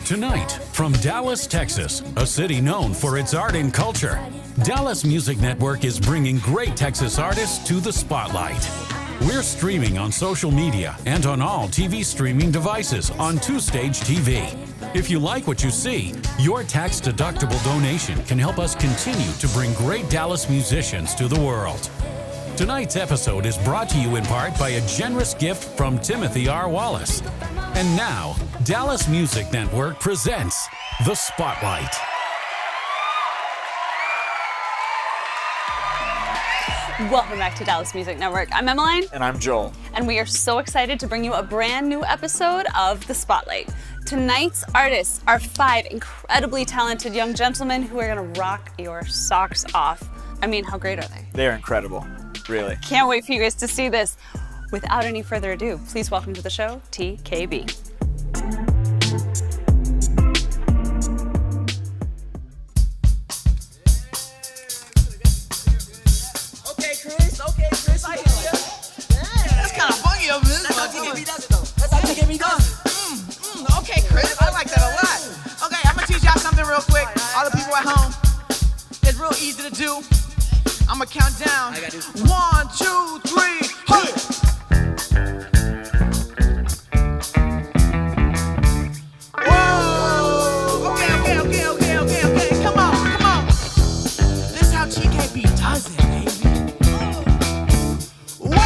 Tonight, from Dallas, Texas, a city known for its art and culture, Dallas Music Network is bringing great Texas artists to the spotlight. We're streaming on social media and on all TV streaming devices on Two-Stage TV. If you like what you see, your tax-deductible donation can help us continue to bring great Dallas musicians to the world. Tonight's episode is brought to you in part by a generous gift from Timothy R. Wallace. And now, Dallas Music Network presents The Spotlight. Welcome back to Dallas Music Network. I'm Emmeline. And I'm Joel. And we are so excited to bring you a brand new episode of The Spotlight. Tonight's artists are 5 incredibly talented young gentlemen who are going to rock your socks off. I mean, how great are they? They're incredible, really. Can't wait for you guys to see this. Without any further ado, please welcome to the show, TKB. Okay, Chris, I hear you. Yeah, that's kind of funky over this. That's how TKB does it, though. That's how TKB does it. Okay, Chris, I like that a lot. Okay, I'm gonna teach y'all something real quick. All the people at home, it's real easy to do. I'm gonna count down. 1, 2, 3, hey! Whoa! Okay. Come on. This is how TKB does it, baby. Whoa!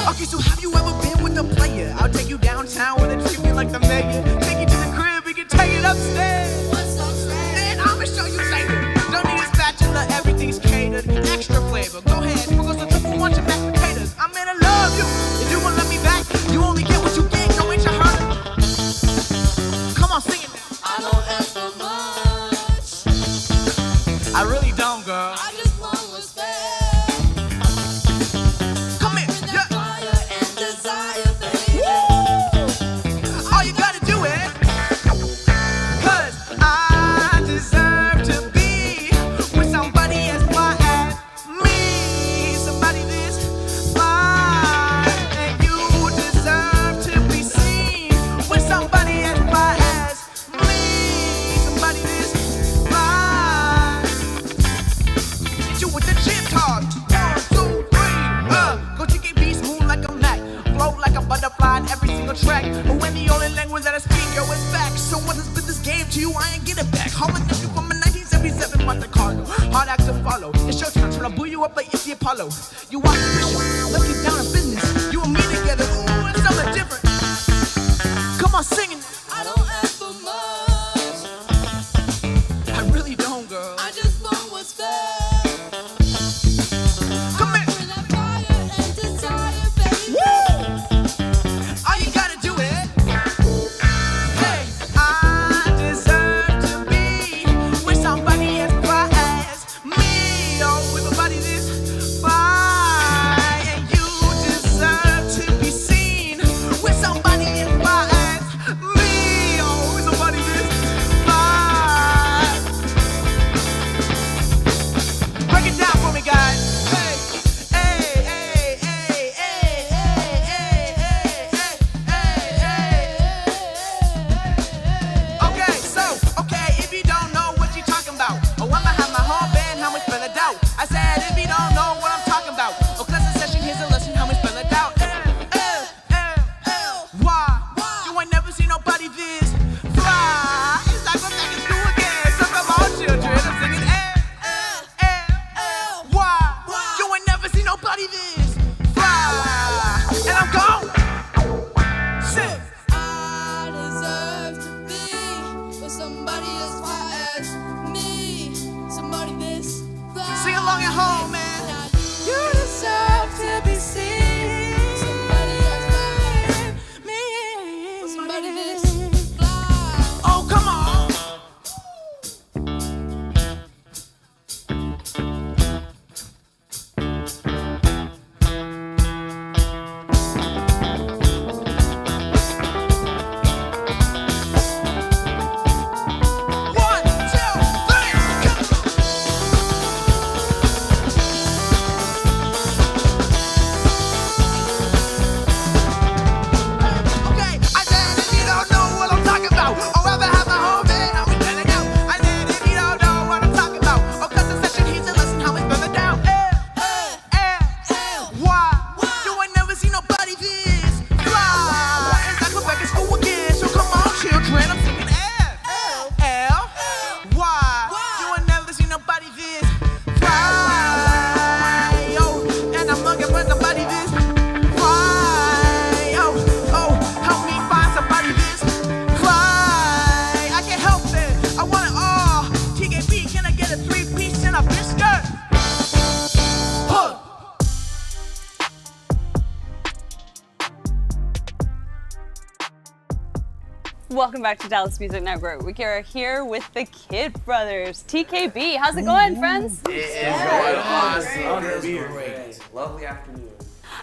Okay, so have you ever been with a player? I'll take you downtown where they treat me like the mayor. Take you to the crib, we can take it upstairs. What's upstairs? Then I'ma show you later. Don't need a spatula, everything's catered. Extra flavor, go ahead, sprinkle some triple lunch and mashed potatoes. I'm gonna love you. If you won't let me back, you only get what you get. Go ain't you heard it? Come on, sing it now. I don't ask for much. I really don't, girl. I just want what's fair. Come here, Bring that yeah. fire and desire, baby. All you gotta do is, 'cause I deserve to be with somebody as fly as me. Somebody this fly, and you deserve to be seen with somebody as fly as me. Somebody this fly. Hit you with the chip talk. 1, 2, 3, go TKB, smooth like a Mac, flow like a butterfly in every single track. But when the only language that I speak, yo, is facts. So when I spit this game to you, I ain't get it back. Home with you from a 1977 Monte Carlo. Hard act to follow. It's your turn, tryna boo you up like it's the Apollo. You watch the bishop, let's get down to business. You and me together, ooh, it's something different. Come on, sing it. I don't ask for much. I really don't, girl. I just want what's fair. Come here. Bring that fire and desire, baby. All you gotta do is, hey, I deserve to be with somebody as fly as me. Oh, with somebody this fly, and you deserve to be seen with somebody as fly as me. Oh, with somebody this fly. Break it down for me, guys. Okay, if you don't know what you're talking about, oh, I'ma have my whole band, how we spell it out. I said, if you don't know what I'm talking about, oh, class a session, here's a lesson, how we spell it out. Why? You ain't never seen nobody this fly. It's like we're back in school again, so come on, children, I'm singing, why? You ain't never seen nobody this fly. And I'm gone. Sit. I deserve to be with somebody as fly as me. Somebody this fly. Sing along at home, man. You deserve to be seen. Somebody as fly as me. Somebody this fly. Oh, come on. Welcome back to Dallas Music Network. We are here with the Kid Brothers, TKB. How's it going, friends? It is going awesome. Great. Lovely afternoon.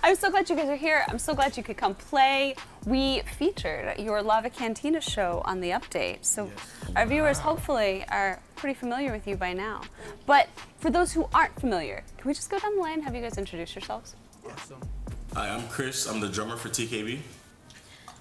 I'm so glad you guys are here. I'm so glad you could come play. We featured your Lava Cantina show on the update, so our viewers hopefully are pretty familiar with you by now. But for those who aren't familiar, can we just go down the line and have you guys introduce yourselves? Hi, I'm Chris. I'm the drummer for TKB.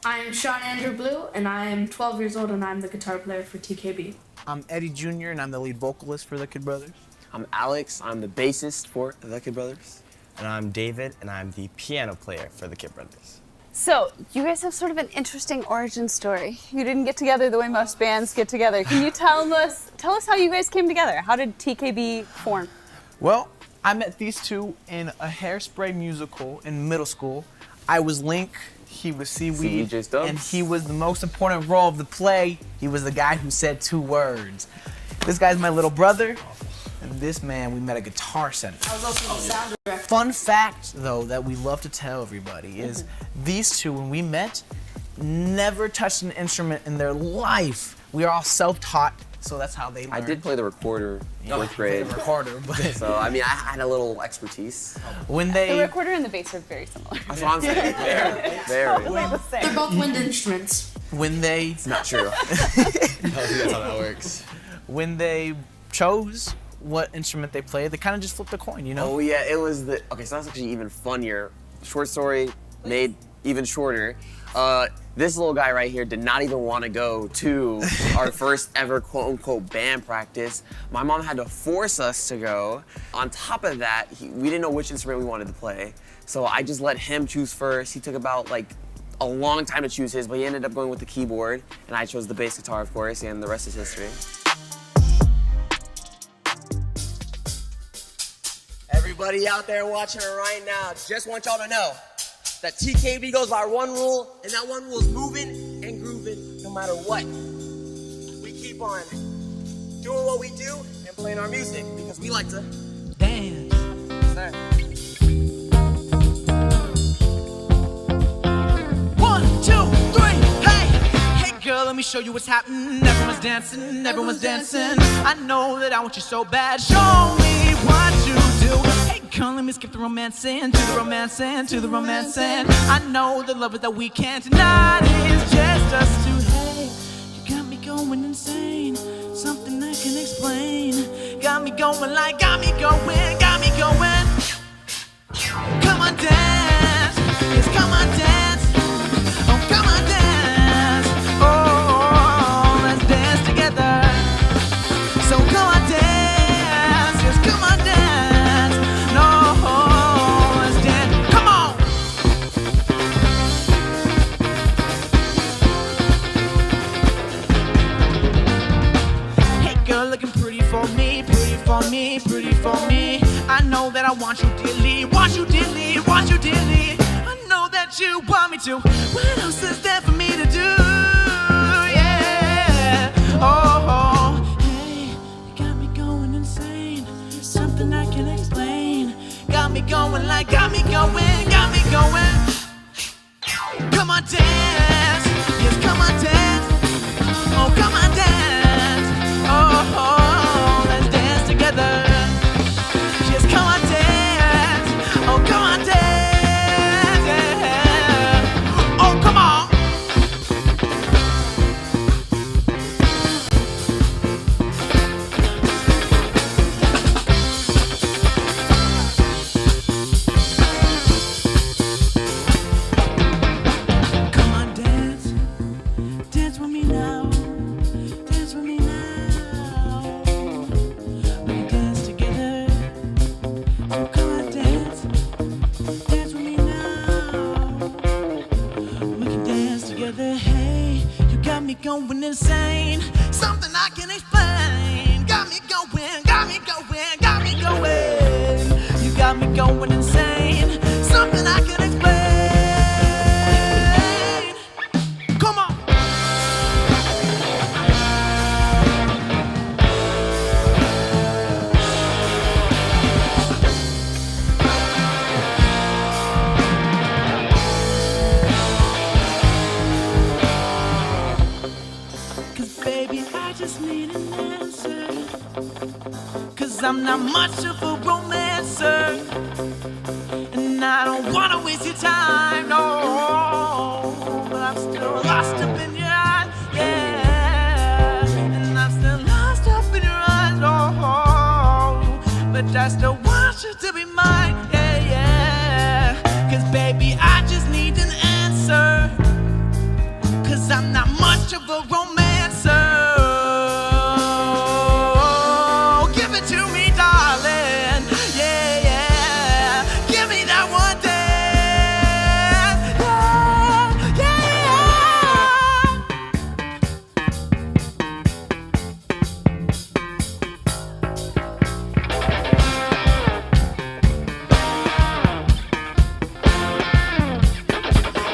I'm Sean Andrew Blue, and I'm 12 years old, and I'm the guitar player for TKB. I'm Eddie Jr., and I'm the lead vocalist for the Kid Brothers. I'm Alex. I'm the bassist for the Kid Brothers. And I'm David, and I'm the piano player for the Kid Brothers. So, you guys have sort of an interesting origin story. You didn't get together the way most bands get together. Can you tell us how you guys came together? How did TKB form? Well, I met these two in a Hairspray musical in middle school. I was Link, he was Seaweed, CJ Stubbs. and he was the most important role of the play. He was the guy who said 2 words. This guy's my little brother, and this man, we met at Guitar Center. I was also the sound director. Fun fact, though, that we love to tell everybody is these two, when we met, never touched an instrument in their life. We are all self-taught, so that's how they learn. I did play the recorder in 4th grade. recorder, but So, I mean, I had a little expertise. when The they recorder and the bass are very similar. That's what I'm saying. Very. They're both wind instruments. when they Not true. That's how that works. when they chose what instrument they played, they kind of just flipped a coin, you know? Oh, yeah, it was the... Okay, so that's actually even funnier. Short story made even shorter. This little guy right here did not even want to go to our first ever quote-unquote band practice. My mom had to force us to go. On top of that, we didn't know which instrument we wanted to play. So I just let him choose first. He took about like a long time to choose his, but he ended up going with the keyboard. And I chose the bass guitar, of course, and the rest is history. Everybody out there watching it right now, just want y'all to know that TKB goes by one rule, and that one rule is moving and grooving no matter what. We keep on doing what we do and playing our music because we like to Dance. sir. 1, 2, 3, hey! Hey girl, let me show you what's happening. Everyone's dancing, everyone's dancing. I know that I want you so bad. Show me what you do. Hey girl, let me skip the romancing, to the romancing, to the romancing. I know the love is that we can't deny. It's just us two. Hey, you got me going insane. Something I can explain. Got me going like, got me going, got me going. Come on, dance. Yes, come on, dance. Oh, come on, dance. Oh, let's dance together. So come on, dance. Yes, come on, dance. No, let's dance. Come on. Hey, girl, looking pretty for me, pretty for me, pretty for me. I know that I want you dearly, want you dearly, want you dearly. I know that you want me to. What else is there for me to do? Yeah. Oh, hey, you got me going insane. Something I can explain. Got me going like, got me going, got me going. Come on, dance. Yes, come on, dance. Oh, come on, dance. Oh, let's dance together. Just come on, dance. Oh, come on, dance. Yeah. Oh, come on. Come on, dance. Dance with me now. Dance with me now. We can dance together. So come on, dance. Dance with me now. We can dance together. Hey, you got me going insane. Something I can explain. Got me going, got me going, got me going. You got me going insane. Something I can explain. Come on. baby, I just need an answer. Cause I'm not much of a romancer. And I don't wanna waste your time, no. But I'm still lost up in your eyes, yeah. And I'm still lost up in your eyes, oh. But I still want you to be mine, yeah, yeah. Cause baby, I just need an answer. Cause I'm not much of a romancer. Give it to me, darling. Yeah, yeah. Give me that one dance. Yeah, yeah.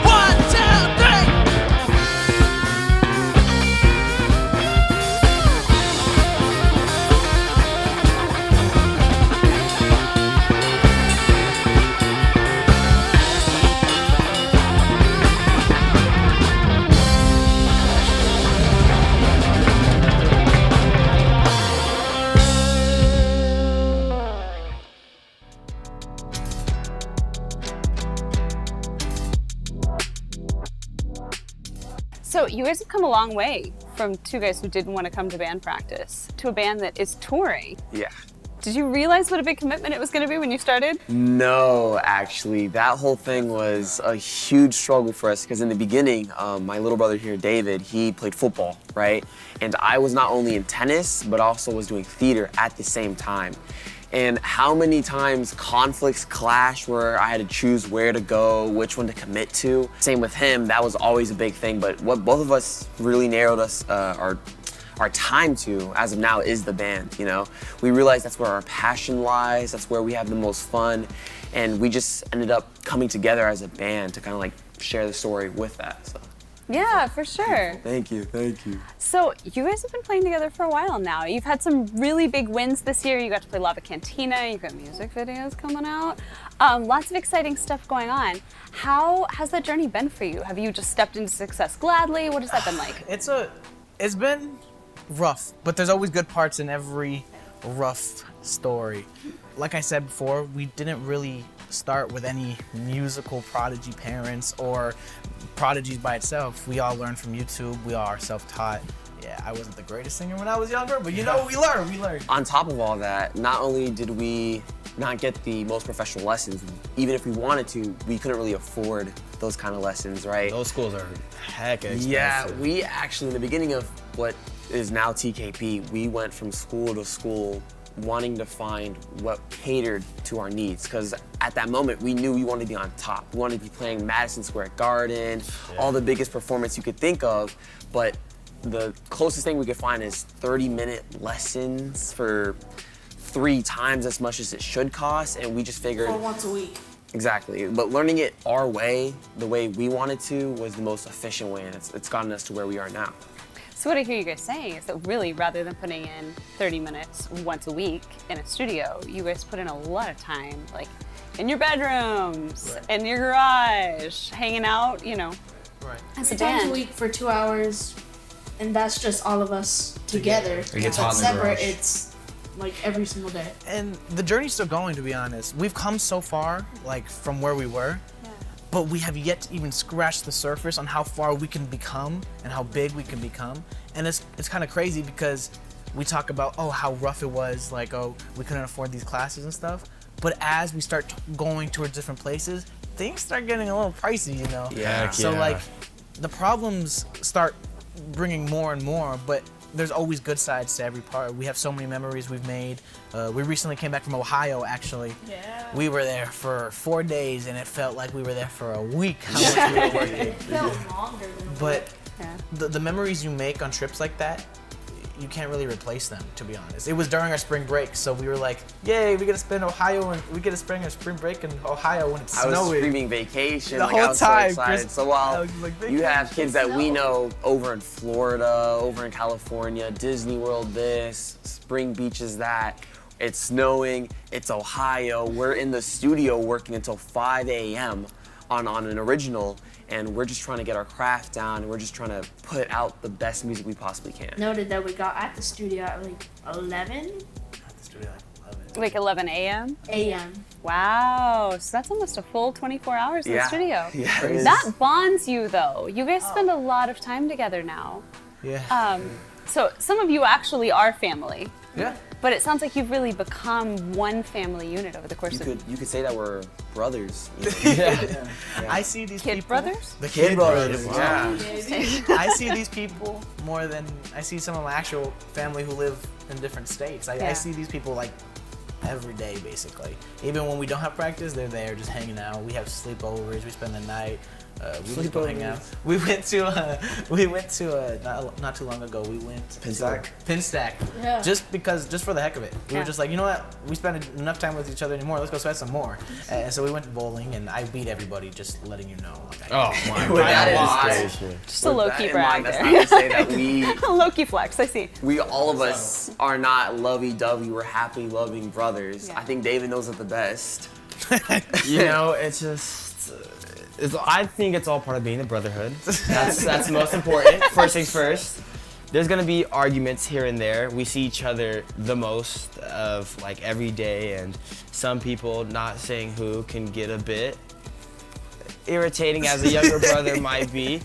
1, 2, 3. So you guys have come a long way from two guys who didn't want to come to band practice to a band that is touring. Yeah. Did you realize what a big commitment it was going to be when you started? No, actually, that whole thing was a huge struggle for us because in the beginning, my little brother here, David, he played football, right? And I was not only in tennis, but also was doing theater at the same time. And how many times conflicts clash where I had to choose where to go, which one to commit to. Same with him, that was always a big thing. But what both of us really narrowed us our time to, as of now, is the band, you know? We realized that's where our passion lies, that's where we have the most fun, and we just ended up coming together as a band to kind of like share the story with that, so. Yeah, for sure. Thank you, thank you. So you guys have been playing together for a while now. You've had some really big wins this year. You got to play Lava Cantina, you've got music videos coming out. Lots of exciting stuff going on. How has that journey been for you? Have you just stepped into success gladly? What has that been like? It's been rough, but there's always good parts in every rough story. Like I said before, we didn't really start with any musical prodigy parents or prodigies by itself. We all learned from YouTube. We all are self-taught. Yeah, I wasn't the greatest singer when I was younger, but you know, we learned. On top of all that, not only did we not get the most professional lessons, even if we wanted to, we couldn't really afford those kind of lessons, right? Those schools are heck expensive. Yeah, we actually, in the beginning of what is now TKP, we went from school to school wanting to find what catered to our needs, because at that moment we knew we wanted to be on top. We wanted to be playing Madison Square Garden, all the biggest performance you could think of, but the closest thing we could find is 30-minute lessons for 3 times as much as it should cost, and we just figured— For once a week. Exactly, but learning it our way, the way we wanted to, was the most efficient way, and it's gotten us to where we are now. So what I hear you guys saying is that really, rather than putting in 30 minutes once a week in a studio, you guys put in a lot of time, like in your bedrooms, in your garage, hanging out, you know, as a 3 times a band. week for 2 hours, and that's just all of us together. It gets But hot in the separate, garage. it's like every single day. And the journey's still going, to be honest. We've come so far, like from where we were, but we have yet to even scratch the surface on how far we can become and how big we can become. And it's kind of crazy because we talk about, oh, how rough it was, like, oh, we couldn't afford these classes and stuff. But as we start going towards different places, things start getting a little pricey, you know? Yeah. So like, the problems start bringing more and more, but there's always good sides to every part. We have so many memories we've made. We recently came back from Ohio, actually. Yeah. We were there for 4 days, and it felt like we were there for a week. How much we were working. It felt longer than a But week. the memories you make on trips like that, you can't really replace them, to be honest. It was during our spring break, so we were like, yay, we get to spend our spring break in Ohio when it's I was snowing. screaming vacation, The like whole I was time, so excited. Chris- So I while was like, you have kids that we Snow. know over in Florida, over in California, Disney World this, Spring Beaches that, it's snowing, it's Ohio, we're in the studio working until 5 a.m. on an original, and we're just trying to get our craft down, and we're just trying to put out the best music we possibly can. Noted that we got at the studio at like 11 Like 11 a.m.? a.m. Wow, so that's almost a full 24 hours in the Yeah. studio. Yeah, it is. That bonds you though. You guys spend a lot of time together now. Yeah. So some of you actually are family, Yeah. but it sounds like you've really become one family unit over the course of You could say that we're brothers. You know? I see these Kid people. brothers? The Kid kid brothers, brothers. yeah. I see these people more than I see some of my actual family who live in different states. I Yeah. see these people like every day, basically. Even when we don't have practice, they're there just hanging out. We have sleepovers. We spend the night. We just go hang out. We went to not too long ago. We went Pinstack? to Pinstack. Yeah. Just for the heck of it. We Yeah. were just like, you know what? We spend enough time with each other anymore. Let's go spend some more. And so we went bowling, and I beat everybody. Just letting you know. Like, Oh my With that god. in That's mind- Just a low-key With that in brag mind, that's there. not to say that we Low-key flex, I see. all of us are not lovey-dovey. We're happy, loving brothers. Yeah. I think David knows it the best. You know, it's just. I think it's all part of being a brotherhood. That's most important. First things first. There's gonna be arguments here and there. We see each other the most of like every day, and some people, not saying who, can get a bit irritating as a younger brother might be.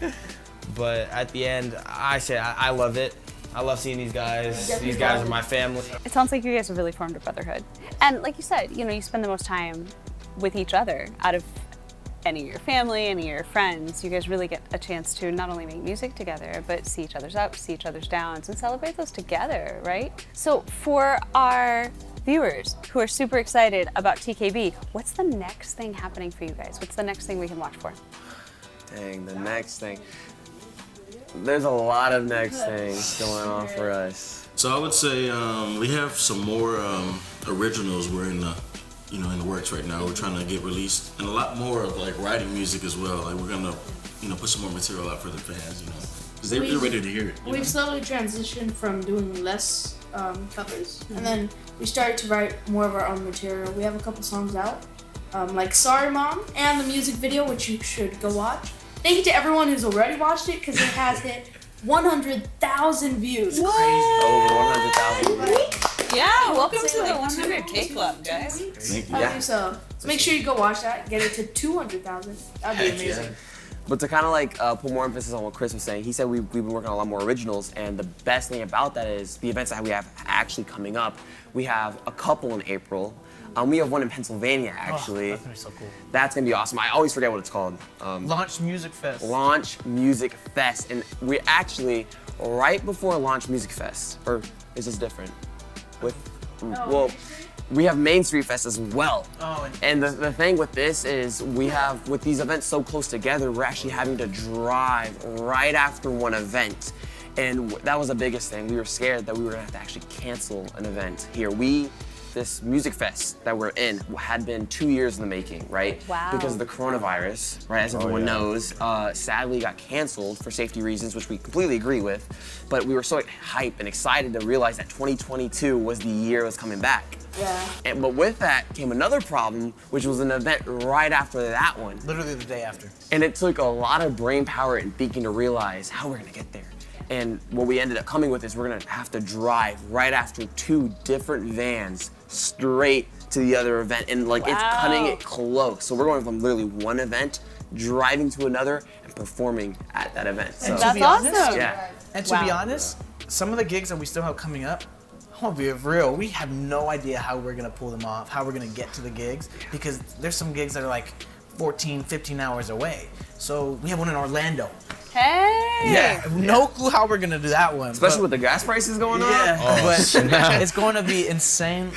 But at the end, I say I love it. I love seeing these guys. These guys are my family. It sounds like you guys have really formed a brotherhood. And like you said, you spend the most time with each other out of any of your family, any of your friends. You guys really get a chance to not only make music together, but see each other's ups, see each other's downs, and celebrate those together, right? So for our viewers who are super excited about TKB, what's the next thing happening for you guys? What's the next thing we can watch for? Dang, the next thing. There's a lot of next things going on for us. So I would say we have some more originals we're in the in the works right now. We're trying to get released, and a lot more of like writing music as well. Like we're gonna put some more material out for the fans, because they're ready to hear it. you know? We've slowly transitioned from doing less covers, and then we started to write more of our own material. We have a couple songs out, like Sorry Mom, and the music video, which you should go watch. Thank you to everyone who's already watched it, because it has hit 100,000 views. Over 100,000 views. Yeah, welcome to the 100K club, guys. Thank you. Yeah. So make sure you go watch that, get it to 200,000. That'd be amazing. But to kind of like put more emphasis on what Chris was saying, he said we've been working on a lot more originals, and the best thing about that is the events that we have actually coming up. We have a couple in April. We have one in Pennsylvania, actually. that's gonna be so cool. That's gonna be awesome. I always forget what it's called. Launch Music Fest. Launch Music Fest, and we actually right before Launch Music Fest, or is this different? Well, we have Main Street Fest as well. Oh, And the thing with this is we have, with these events so close together, we're actually having to drive right after one event. And that was the biggest thing. We were scared that we were gonna have to actually cancel an event here. This music fest that we're in had been 2 years in the making, right? Wow. Because of the coronavirus, right? As everyone knows, sadly got canceled for safety reasons, which we completely agree with. But we were so hyped and excited to realize that 2022 was the year it was coming back. Yeah. But with that came another problem, which was an event right after that one. Literally the day after. And it took a lot of brain power and thinking to realize how we're gonna get there. And what we ended up coming with is we're gonna have to drive right after 2 different vans straight to the other event. And like it's cutting it close. So we're going from literally one event, driving to another, and performing at that event. So, And That's to be honest, awesome. yeah. And to be honest, some of the gigs that we still have coming up, I want to be real, we have no idea how we're going to pull them off, how we're going to get to the gigs, because there's some gigs that are like 14, 15 hours away. So we have one in Orlando. Hey! Yeah, no clue how we're going to do that one. Especially with the gas prices going on. Yeah, but it's going to be insane.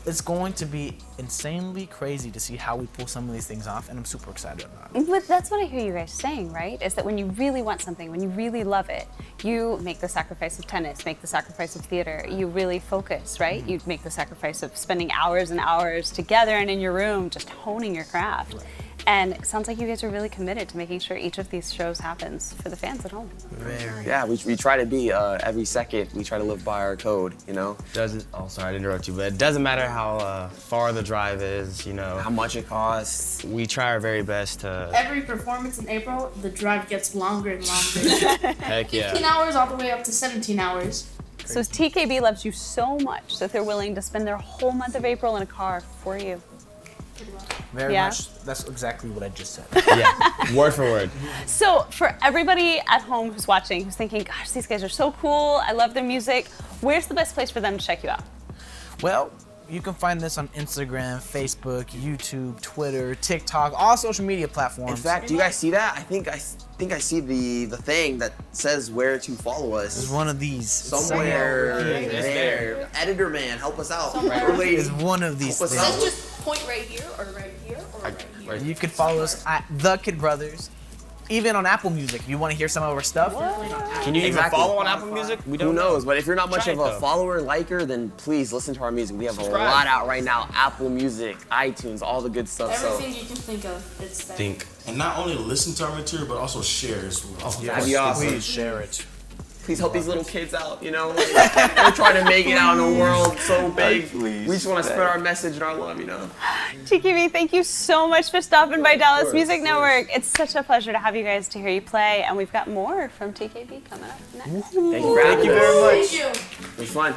It's going to be insanely crazy to see how we pull some of these things off, and I'm super excited about it. But that's what I hear you guys saying, right? Is that when you really want something, when you really love it, you make the sacrifice of tennis, make the sacrifice of theater, you really focus, right? You make the sacrifice of spending hours and hours together and in your room just honing your craft. And it sounds like you guys are really committed to making sure each of these shows happens for the fans at home. Very. Yeah, we try to be every second. We try to live by our code, you know. Oh, sorry to interrupt you, but it doesn't matter how far the drive is, you know. How much it costs. We try our very best to. Every performance in April, the drive gets longer and longer. Heck 15 yeah. hours all the way up to 17 hours. So TKB loves you so much that they're willing to spend their whole month of April in a car for you. Very Yeah. much. That's exactly what I just said. Yeah. Word for word. So for everybody at home who's watching, who's thinking, gosh, these guys are so cool, I love their music, where's the best place for them to check you out? Well, you can find this on Instagram, Facebook, YouTube, Twitter, TikTok, all social media platforms. In fact, do you guys see that? I think I see the thing that says where to follow us. It's one of these. Somewhere It's there. Editor man, help us out. Somewhere. Or lady. It's one of these Help us things. out. Let's just point right here or right here or right here. You can follow us at The Kid Brothers. Even on Apple Music, if you want to hear some of our stuff. Can you even Exactly. follow on Apple Music? We Who knows? But if you're not much Try of it, a though. follower, liker, then please listen to our music. We have Subscribe. a lot out right now. Apple Music, iTunes, all the good stuff. Everything you can think of, it's there. Think. And not only listen to our material, but also share as well. That'd be awesome. Please share it. Please help these little kids out, you know? They're trying to make it out in the world so big. Please. We just want to spread our message and our love, you know? TKB, thank you so much for stopping by Dallas Music Network. It's such a pleasure to have you guys to hear you play, and we've got more from TKB coming up next. Thank you for having us. very much. Thank you. It was fun.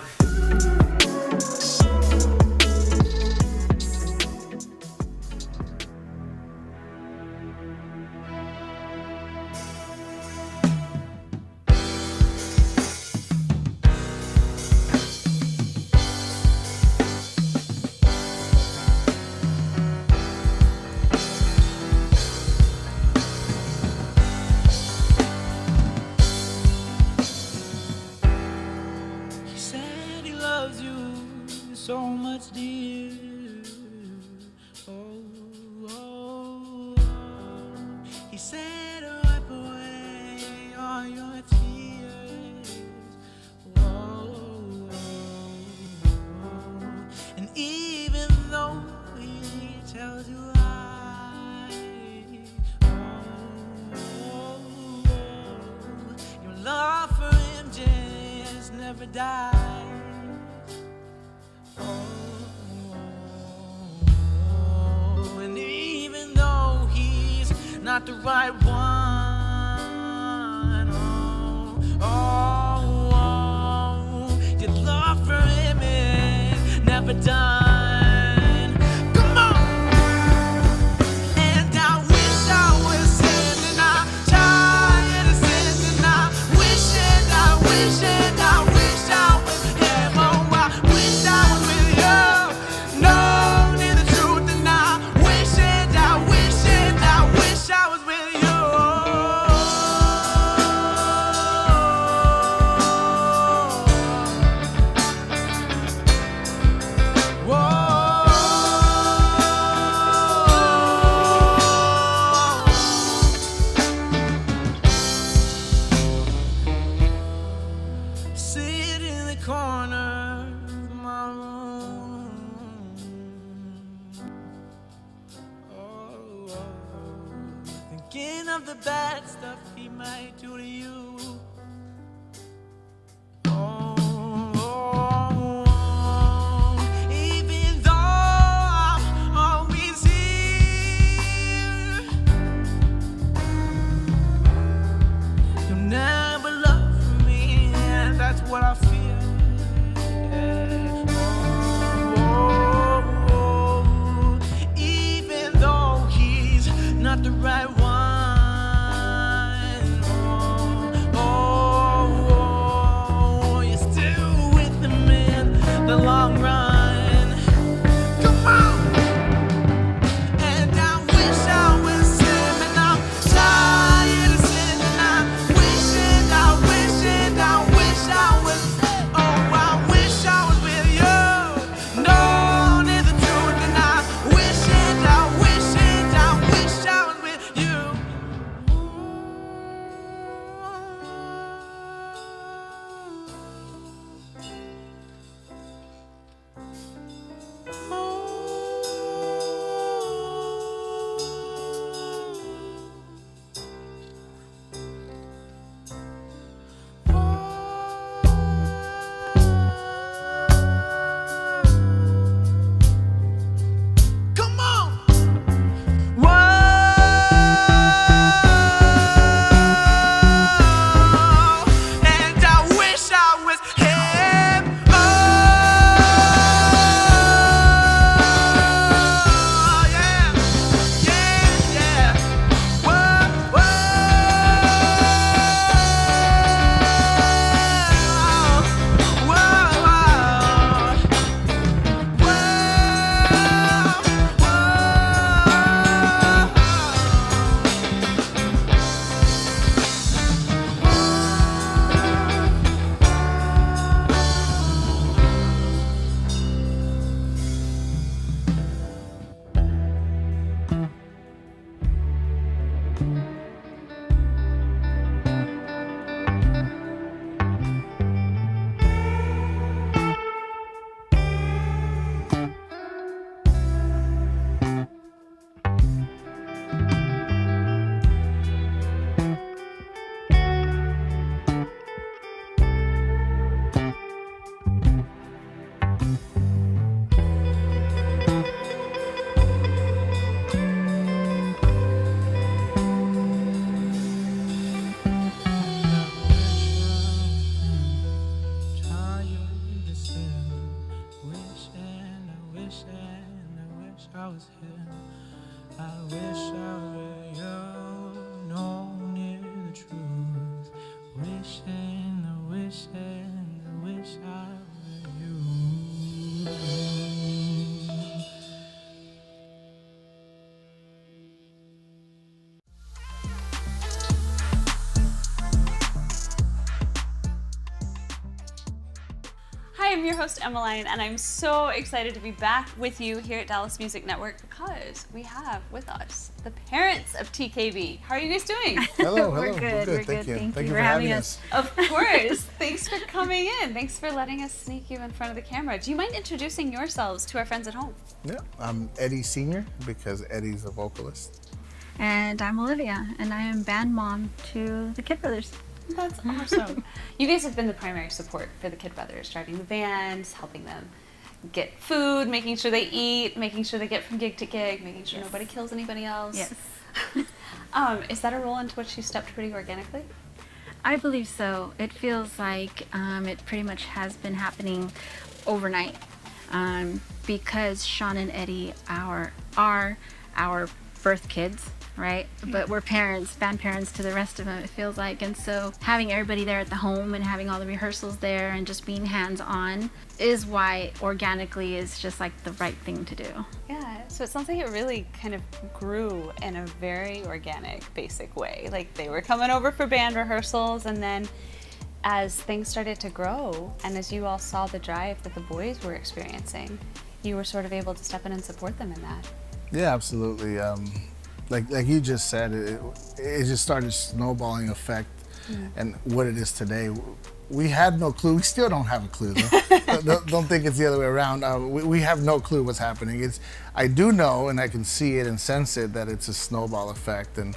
He said he loves you so much, dear. Oh, oh, oh. He said wipe away all your tears. Oh, oh, oh. And even though he tells you lie, oh, oh, your love for him just never dies. Oh, and even though he's not the right one, oh, oh, your love for him is never done. Come on! And I wish I was sending out, tired of sending out, wishing I wish and I wish I was him. Oh, I wish I was with you. Knowing the truth and I wish and I wish and I wish I was with you. Sit in the corner of my room. Oh, thinking of the bad stuff he might do to you. Even though I'm always here, you'll never love me, and that's what I fear. Even though he's not the right one, I was him. I wish I were you, no near the truth. Wishing, wishing, wish I were you. Hi, I'm your host, Emmeline, and I'm so excited to be back with you here at Dallas Music Network because we have with us the parents of TKB. How are you guys doing? Hello, We're hello. good. We're Thank good. you. Thank you for having us. Of course. Thanks for coming in. Thanks for letting us sneak you in front of the camera. Do you mind introducing yourselves to our friends at home? Yeah, I'm Eddie Sr. because Eddie's a vocalist. And I'm Olivia, and I am band mom to the Kid Brothers. That's awesome. You guys have been the primary support for the Kid Brothers, starting the bands, helping them get food, making sure they eat, making sure they get from gig to gig, making sure nobody kills anybody else. Yes. Is that a role into which you stepped pretty organically? I believe so. It feels like it pretty much has been happening overnight because Sean and Eddie are our birth kids, right? But we're parents, band parents to the rest of them, it feels like. And so having everybody there at the home and having all the rehearsals there and just being hands-on is why organically is just like the right thing to do. Yeah, so it sounds like it really kind of grew in a very organic, basic way. Like they were coming over for band rehearsals, and then as things started to grow and as you all saw the drive that the boys were experiencing, you were sort of able to step in and support them in that. Yeah, absolutely. Like you just said, it just started snowballing effect, and what it is today. We had no clue. We still don't have a clue, though. don't think it's the other way around. We have no clue what's happening. I do know, and I can see it and sense it, that it's a snowball effect. And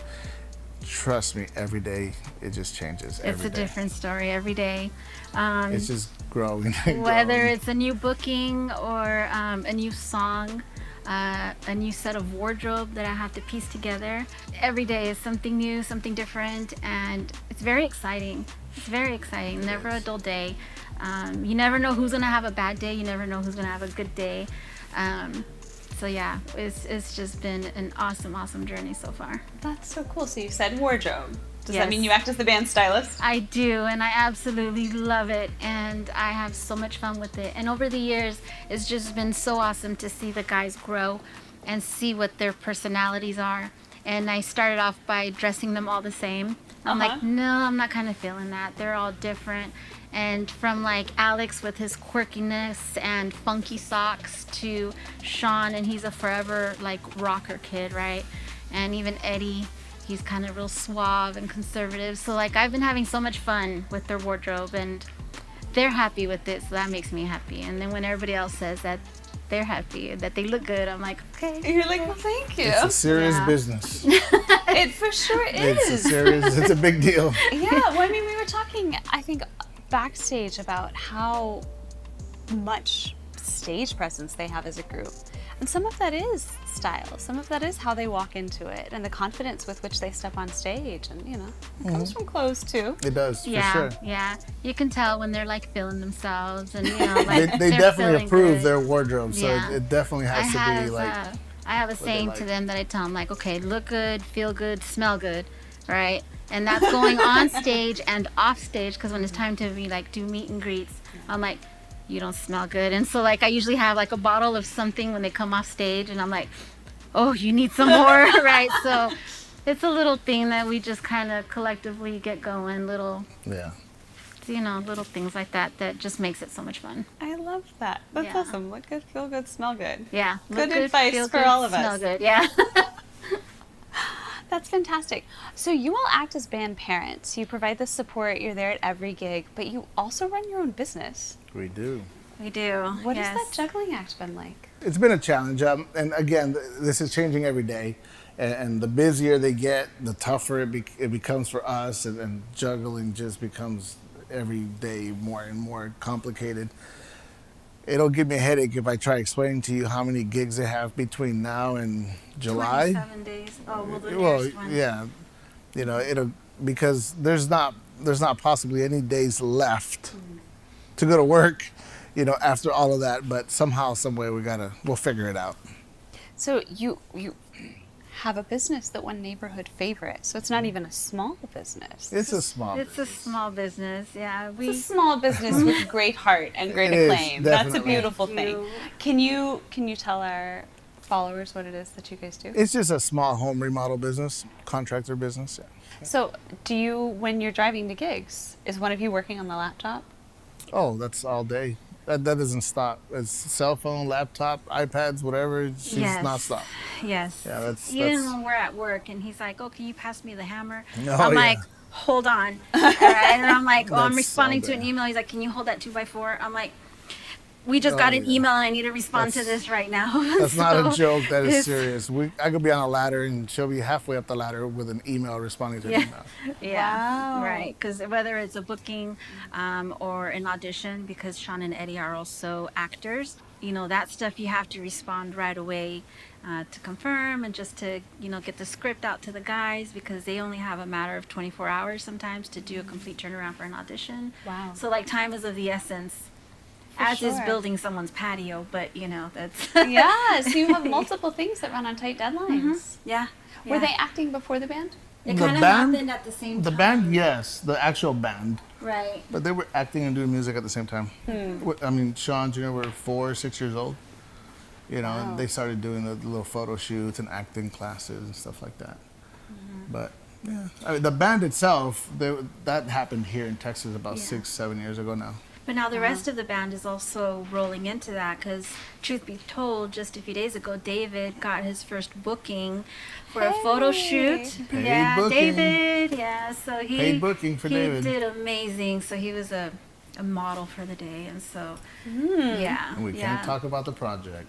trust me, every day it just changes. It's a different story every day. It's just growing. And Whether growing. it's a new booking or a new song, a new set of wardrobe that I have to piece together. Every day is something new, something different, and it's very exciting. It's very exciting. Never a dull day. You never know who's gonna have a bad day. You never know who's gonna have a good day. So yeah, it's just been an awesome journey so far. That's so cool. So you said wardrobe. Does Yes. that mean you act as the band stylist? I do, and I absolutely love it, and I have so much fun with it. And over the years, it's just been so awesome to see the guys grow and see what their personalities are. And I started off by dressing them all the same. I'm like, no, I'm not kind of feeling that. They're all different. And from like Alex with his quirkiness and funky socks to Sean, and he's a forever like rocker kid, right? And even Eddie, he's kind of real suave and conservative. So like I've been having so much fun with their wardrobe, and they're happy with it, so that makes me happy. And then when everybody else says that they're happy, that they look good, I'm like, okay. You're like, well, thank you. It's a serious business. It for sure is. It's a big deal. Yeah, well, I mean, we were talking, I think, backstage about how much stage presence they have as a group. And some of that is style. Some of that is how they walk into it and the confidence with which they step on stage. And, you know, it comes from clothes, too. It does, Yeah, for sure. yeah. You can tell when they're like feeling themselves, and you know, like They they're definitely feeling approve good. their wardrobe, so Yeah. it definitely has to be like. I have a they saying like. to them that I tell them, like, okay, look good, feel good, smell good, right? And that's going on stage and off stage, because when it's time to be like do meet and greets, I'm like, you don't smell good. And so like I usually have like a bottle of something when they come off stage, and I'm like, oh, you need some more, right? So it's a little thing that we just kind of collectively get going, little, you know, little things like that that just makes it so much fun. I love that. That's Yeah. awesome. Look good, feel good, smell good. Yeah. Good look advice feel for good, all of smell us. good, yeah. That's fantastic. So you all act as band parents. You provide the support. You're there at every gig, but you also run your own business. We do. We do. What yes. has that juggling act been like? It's been a challenge, and again, this is changing every day. And the busier they get, the tougher it becomes for us, and juggling just becomes every day more and more complicated. It'll give me a headache if I try explaining to you how many gigs they have between now and July. 27 days. Oh, well, the Well, nearest one. yeah, you know, because there's not possibly any days left to go to work, you know, after all of that. But somehow, some way, we'll figure it out. So you have a business that won neighborhood favorite. So it's not even a small business. It's a small It's a small business, yeah. It's a small business with great heart and great It is, acclaim. That's a definitely. beautiful thing. Can you tell our followers what it is that you guys do? It's just a small home remodel business, contractor business. Yeah. So do you, when you're driving to gigs, is one of you working on the laptop? Oh, that's all day. That doesn't stop. It's cell phone, laptop, iPads, whatever. She's Yes. not stop. Yes. Yeah, that's- Even that's- when we're at work and he's like, "Oh, can you pass me the hammer?" Oh, I'm yeah. like, "Hold on." All right? And I'm like, "Oh, I'm That's responding so to an bad. email." He's like, "Can you hold that 2x4?" I'm like, "We just got an yeah. email and I need to respond to That's- this right now." That's not a So joke. That is it's- serious. I could be on a ladder and she'll be halfway up the ladder with an email responding to an Yeah. email. Yeah, Wow. right. Because whether it's a booking or an audition, because Sean and Eddie are also actors, you know, that stuff you have to respond right away to confirm and just to, you know, get the script out to the guys because they only have a matter of 24 hours sometimes to do a complete turnaround for an audition. Wow. So, like, time is of the essence. As is sure. building someone's patio, but you know, that's. Yeah, so you have multiple things that run on tight deadlines. Yeah. Were yeah. they acting before the band? It The kind of band- happened at the same The time. band, yes, the actual band, Right. but they were acting and doing music at the same time. I mean, Sean Jr. were 4 or 6 years old, you know, and they started doing the little photo shoots and acting classes and stuff like that. But yeah, I mean, the band itself, that happened here in Texas about Yeah. 6-7 years ago now. But now the rest of the band is also rolling into that because, truth be told, just a few days ago, David got his first booking for a photo shoot. Paid yeah, booking. David. Yeah, so he Paid booking for he David. did amazing. So he was a model for the day, and so yeah, And we yeah. can't talk about the project.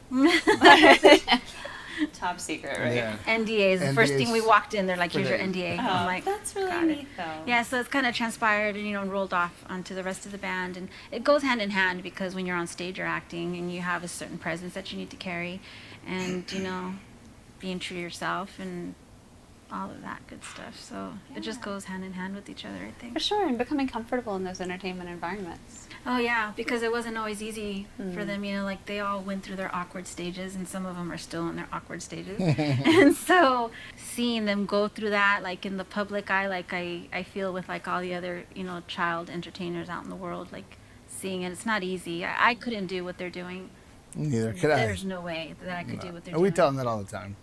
Top secret, right? Yeah. NDAs. The first thing we NDAs. walked in, they're like, "Here's your For NDA." Oh, I'm like, that's really got it. neat, though. Yeah, so it's kind of transpired and, you know, rolled off onto the rest of the band. And it goes hand in hand because when you're on stage you're acting and you have a certain presence that you need to carry and, you know, being true to yourself and all of that good stuff. So it just goes hand in hand with each other, I think. For sure, and becoming comfortable in those entertainment environments. Oh, yeah, because it wasn't always easy for them, you know, like they all went through their awkward stages and some of them are still in their awkward stages. And so seeing them go through that, like in the public eye, like I feel with like all the other, you know, child entertainers out in the world, like seeing it, it's not easy. I couldn't do what they're doing. Neither could I. There's no way that I could do what they're And we doing. tell them that all the time.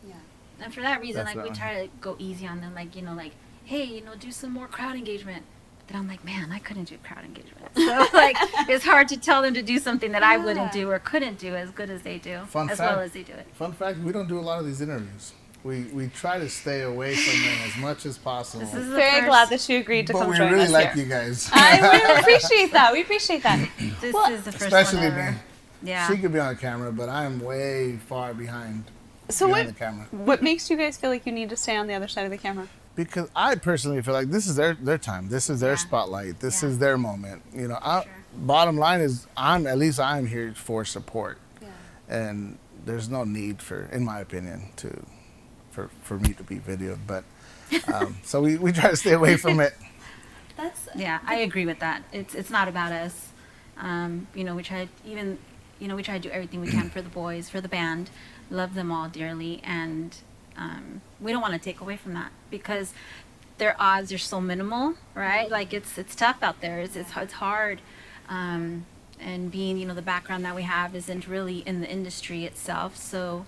And for that reason, like we Definitely. try to go easy on them, like, you know, like, hey, you know, do some more crowd engagement. But I'm like, man, I couldn't do crowd engagement. So like, it's hard to tell them to do something that I wouldn't do or couldn't do as good as they do, Fun as fact. well as they do it. Fun fact, we don't do a lot of these interviews. We try to stay away from them as much as possible. This is the Very first- glad that you agreed to But come we join really us like here. you guys. I really appreciate that. We appreciate that. This Well, is the first Especially one ever. me. Yeah. She could be on camera, but I'm way far behind. So behind what, the camera. what makes you guys feel like you need to stay on the other side of the camera? Because I personally feel like this is their time. This is their spotlight. This is their moment. You know, bottom line is I'm here for support. And there's no need for, in my opinion, for me to be videoed. But so we try to stay away from it. Yeah, I agree with that. It's not about us. You know, we try to do everything we can for the boys, for the band, love them all dearly, and we don't want to take away from that because their odds are so minimal, right? Like it's tough out there. It's hard. And being, you know, the background that we have isn't really in the industry itself. So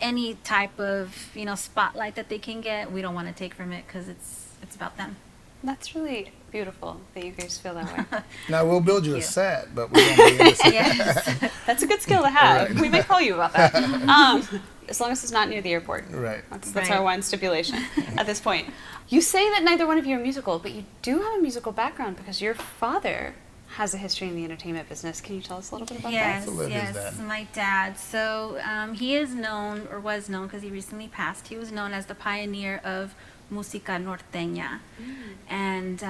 any type of, you know, spotlight that they can get, we don't want to take from it because it's about them. That's really beautiful that you guys feel that way. Now we'll build you a set, but we won't be in the set. Yes. That's a good skill to have. Right. We may call you about that. As long as it's not near the airport. Right. That's Right. our one stipulation at this point. You say that neither one of you are musical, but you do have a musical background because your father has a history in the entertainment business. Can you tell us a little bit about Yes, that? Olivia's yes, dad. my dad. So he is known, or was known, because he recently passed. He was known as the pioneer of música norteña, and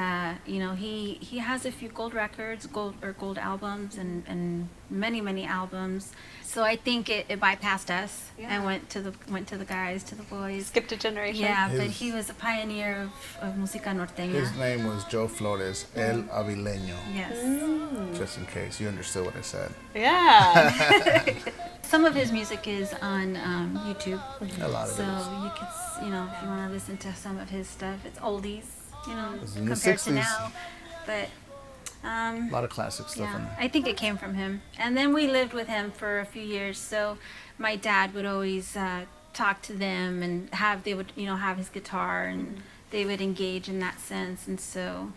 you know, he has a few gold records, gold albums, and many albums. So I think it bypassed us and went to the guys, to the boys. Skipped a generation. Yeah, but His- he was a pioneer of música norteña. His name was Joe Flores, El Avileño. Yes. Just in case you understood what I said. Yeah. Some of his music is on YouTube. A lot of so it is. you can, you know, if you want to listen to some of his stuff, it's oldies, you know, It's in the compared to 60s. now. But A lot of classic stuff in yeah, there. I think it came from him. And then we lived with him for a few years. So my dad would always talk to them and they would, you know, have his guitar and they would engage in that sense. And so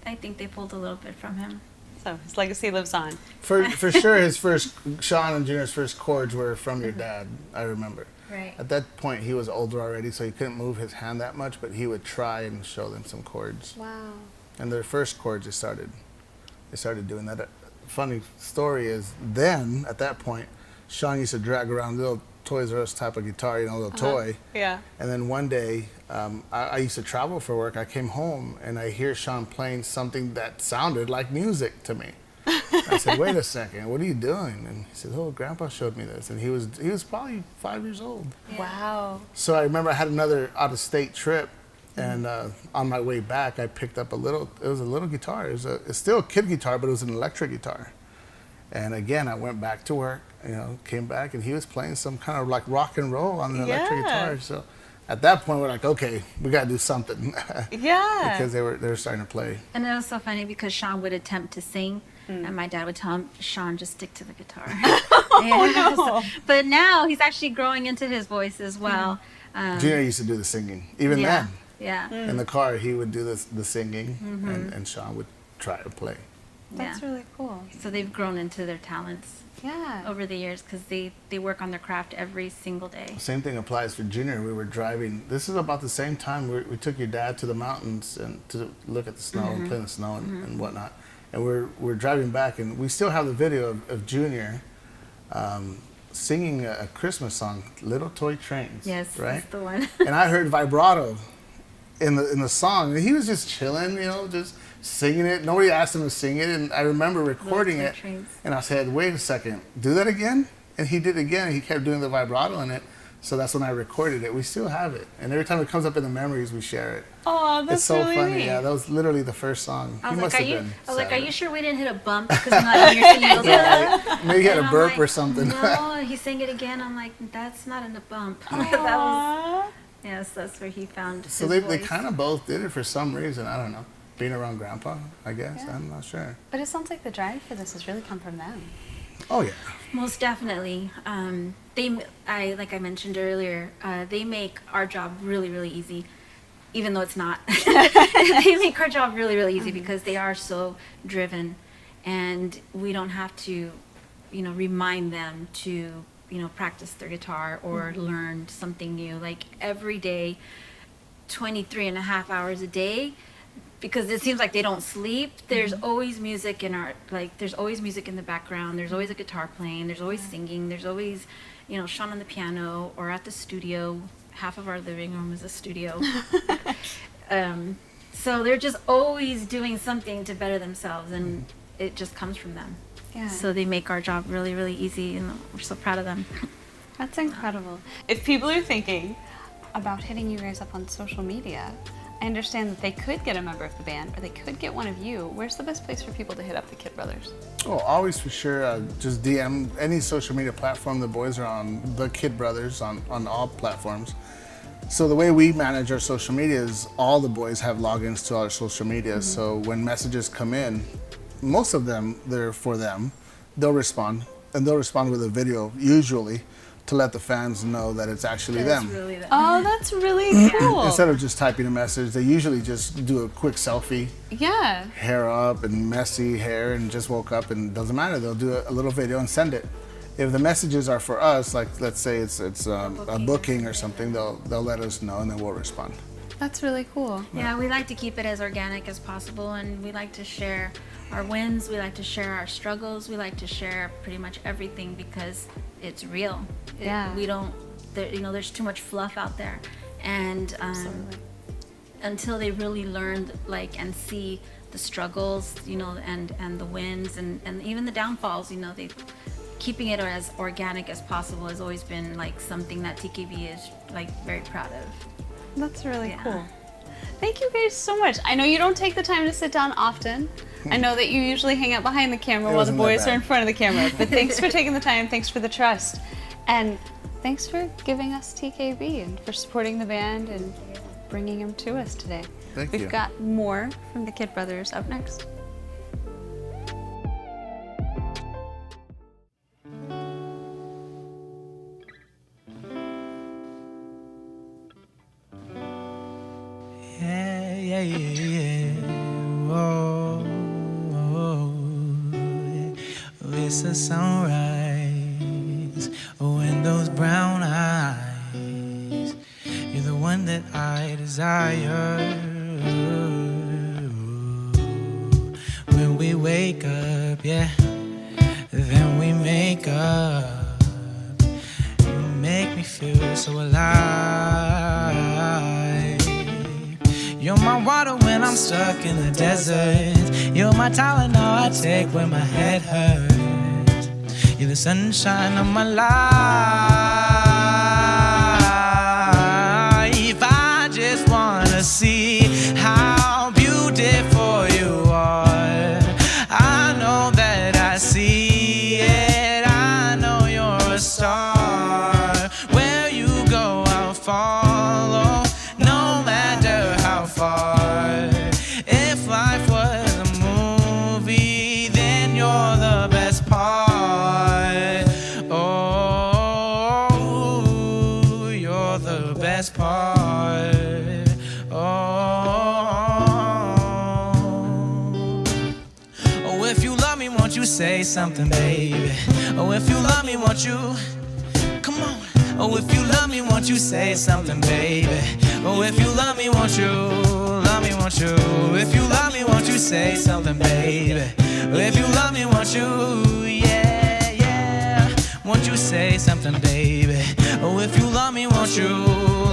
I think they pulled a little bit from him. So his legacy lives on. For sure, his first, Sean and Junior's first chords were from your dad, I remember. Right. At that point, he was older already, so he couldn't move his hand that much, but he would try and show them some chords. Wow. And their first chords, they started doing that. Funny story is, then, at that point, Sean used to drag around a little Toys R Us type of guitar, you know, a little toy. Yeah. And then one day, I used to travel for work. I came home and I hear Sean playing something that sounded like music to me. I said, "Wait a second, what are you doing?" And he said, "Oh, Grandpa showed me this." And he was probably 5 years old. Wow. So I remember I had another out-of-state trip, and on my way back, I picked up it was a little guitar. It's still a kid guitar, but it was an electric guitar. And again, I went back to work, you know, came back, and he was playing some kind of like rock and roll on an electric guitar. So at that point, we're like, okay, we got to do something. Yeah. Because they were starting to play. And it was so funny because Sean would attempt to sing, and my dad would tell him, "Sean, just stick to the guitar." Yeah, so- but now he's actually growing into his voice as well. Junior used to do the singing, even yeah, then. yeah. In the car, he would do the singing, and Sean would try to play. That's really cool. So they've grown into their talents Yeah. over the years because they work on their craft every single day. Same thing applies for Junior. We were driving. This is about the same time we took your dad to the mountains and to look at the snow and play in the snow and whatnot. And we're driving back, and we still have the video of Junior singing a Christmas song, "Little Toy Trains." Yes, right. that's the one. And I heard vibrato in the song, and he was just chilling, you know, just singing it. Nobody asked him to sing it, and I remember recording Toy it, Trains. and I said, "Wait a second, do that again." And he did it again, and he kept doing the vibrato in it. So that's when I recorded it. We still have it, and every time it comes up in the memories, we share it. Oh, that's It's so really funny. neat. Yeah, that was literally the first song. I He was must like, have been. are sad. you sure we didn't hit a bump because I'm not in your singing? Maybe he had And a I'm burp like, or something. No, he sang it again. I'm like, that's not in a bump. That was, yes, that's where he found So his they voice. kind of both did it for some reason. I don't know. Being around Grandpa, I guess. Yeah. I'm not sure. But it sounds like the drive for this has really come from them. Oh yeah. Most definitely. Like I mentioned earlier, they make our job really, really easy, even though it's not. They make our job really, really easy because they are so driven, and we don't have to, you know, remind them to, you know, practice their guitar or learn something new. Like every day, 23 and a half hours a day, because it seems like they don't sleep. There's always music in there's always music in the background. There's always a guitar playing. There's always singing. There's always, you know, Sean on the piano or at the studio. Half of our living room is a studio. So they're just always doing something to better themselves, and it just comes from them. Yeah. So they make our job really, really easy, and we're so proud of them. That's incredible. If people are thinking about hitting you guys up on social media, I understand that they could get a member of the band or they could get one of you. Where's the best place for people to hit up the Kid Brothers? Oh, always for sure. Just DM any social media platform. The boys are on the Kid Brothers on all platforms. So the way we manage our social media is all the boys have logins to our social media. So when messages come in, most of them, they're for them. They'll respond, and they'll respond with a video, usually, to let the fans know that it's actually them. Really Oh, that's really cool. Instead of just typing a message, they usually just do a quick selfie, Yeah. hair up and messy hair, and just woke up, and it doesn't matter. They'll do a little video and send it. If the messages are for us, like let's say it's a booking or something, they'll let us know, and then we'll respond. That's really cool. Yeah, we like to keep it as organic as possible, and we like to share our wins, we like to share our struggles, we like to share pretty much everything because it's real. Yeah. We don't, there's too much fluff out there, and until they really learn and see the struggles, and the wins and even the downfalls, keeping it as organic as possible has always been something that TKB is very proud of. That's really cool. Thank you guys so much. I know you don't take the time to sit down often, I know that you usually hang out behind the camera It while the wasn't that boys are bad. in front of the camera, but thanks for taking the time, thanks for the trust, and thanks for giving us TKB and for supporting the band and bringing him to us today. Thank We've you. got more from the Kid Brothers up next. Yeah, yeah, yeah, yeah. Whoa, yeah. It's a sunrise when those brown eyes. You're the one that I desire. When we wake up, yeah, then we make up. You make me feel so alive. You're my water when I'm stuck in the desert. You're my Tylenol I take when my head hurts. You're the sunshine of my life. I just wanna see how beautiful you are. I know that I see it. I know you're a star. Where you go, I'll follow. No matter how far. If life was a movie, then you're the best part. Oh, you're the best part. Oh, if you love me, won't you say something, baby? Oh, if you love me, won't you? Come on. Oh, if you love me, won't you say something, baby? Oh, if you love me, won't you? Love me, won't you? If you love me, won't you say something, baby? Oh, if you love me, won't you? Yeah, yeah. Won't you say something, baby? Oh, if you love me, won't you?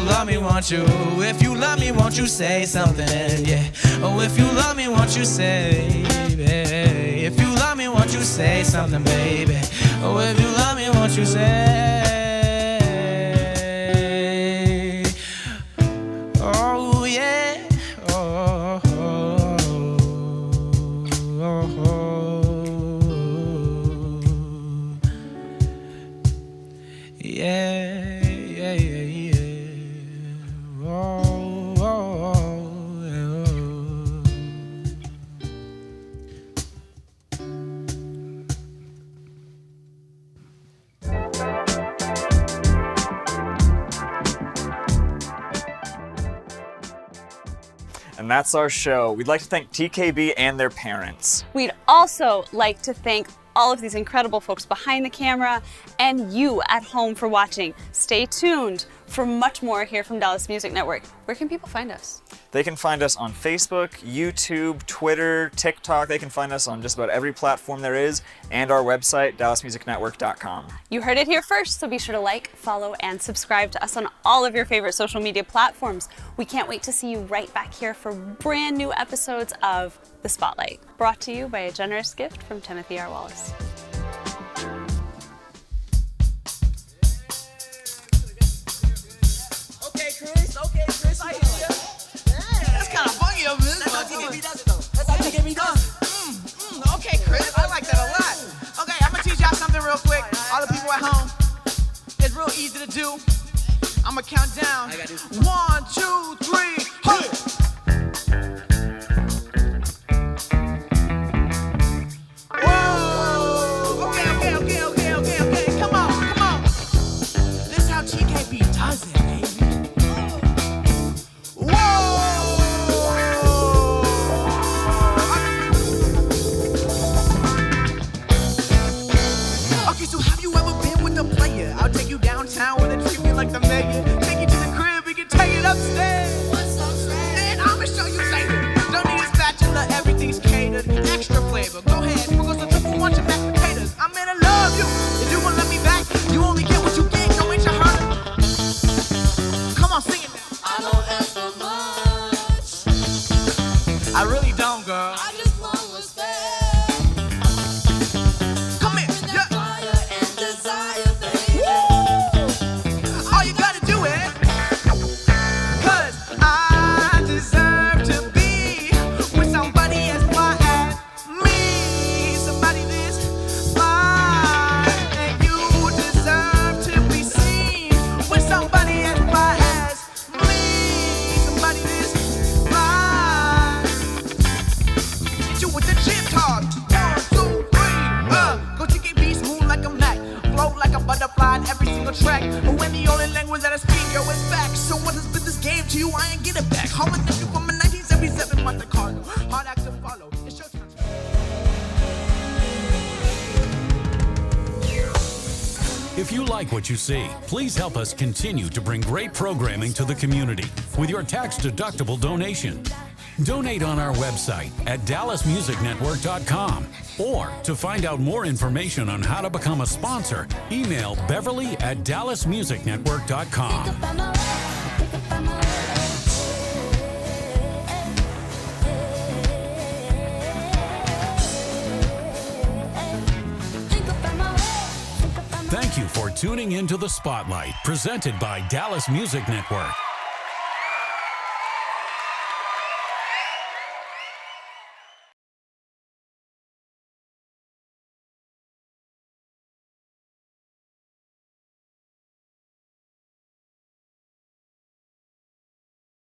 Love me, won't you? If you love me, won't you say something? Yeah. Oh, if you love me, won't you say, baby? If you love me, won't you say something, baby? Oh, if you love me, won't you say? Oh yeah, oh, oh, oh, oh. Yeah, yeah, yeah, yeah. Oh, oh, oh, oh. And that's our show. We'd like to thank TKB and their parents. We'd also like to thank all of these incredible folks behind the camera and you at home for watching. Stay tuned for much more here from Dallas Music Network. Where can people find us? They can find us on Facebook, YouTube, Twitter, TikTok. They can find us on just about every platform there is, and our website, dallasmusicnetwork.com. You heard it here first, so be sure to like, follow, and subscribe to us on all of your favorite social media platforms. We can't wait to see you right back here for brand new episodes of The Spotlight, brought to you by a generous gift from Timothy R. Wallace. Okay, Chris, I hear ya. That's kind of funky over this. That's how TKB does it, though. That's how TKB does it. Okay, Chris, I like that a lot. Okay, I'm gonna teach y'all something real quick. All the people at home, it's real easy to do. I'm gonna count down. 1, 2, 3, hey! Whoa! Okay. Come on. This is how TKB does it, baby. Okay, so have you ever been with a player? I'll take you downtown where they treat me like the mayor. Take you to the crib, we can take it upstairs. was at a speed, yo, it's back. So what has been this game to you? I ain't get it back. Home a nigga from a 1977 Monte Carlo. Hard act to follow. It's your turn. If you like what you see, please help us continue to bring great programming to the community with your tax-deductible donation. Donate on our website at dallasmusicnetwork.com. Or to find out more information on how to become a sponsor, email beverly@dallasmusicnetwork.com. Thank you for tuning into The Spotlight, presented by Dallas Music Network.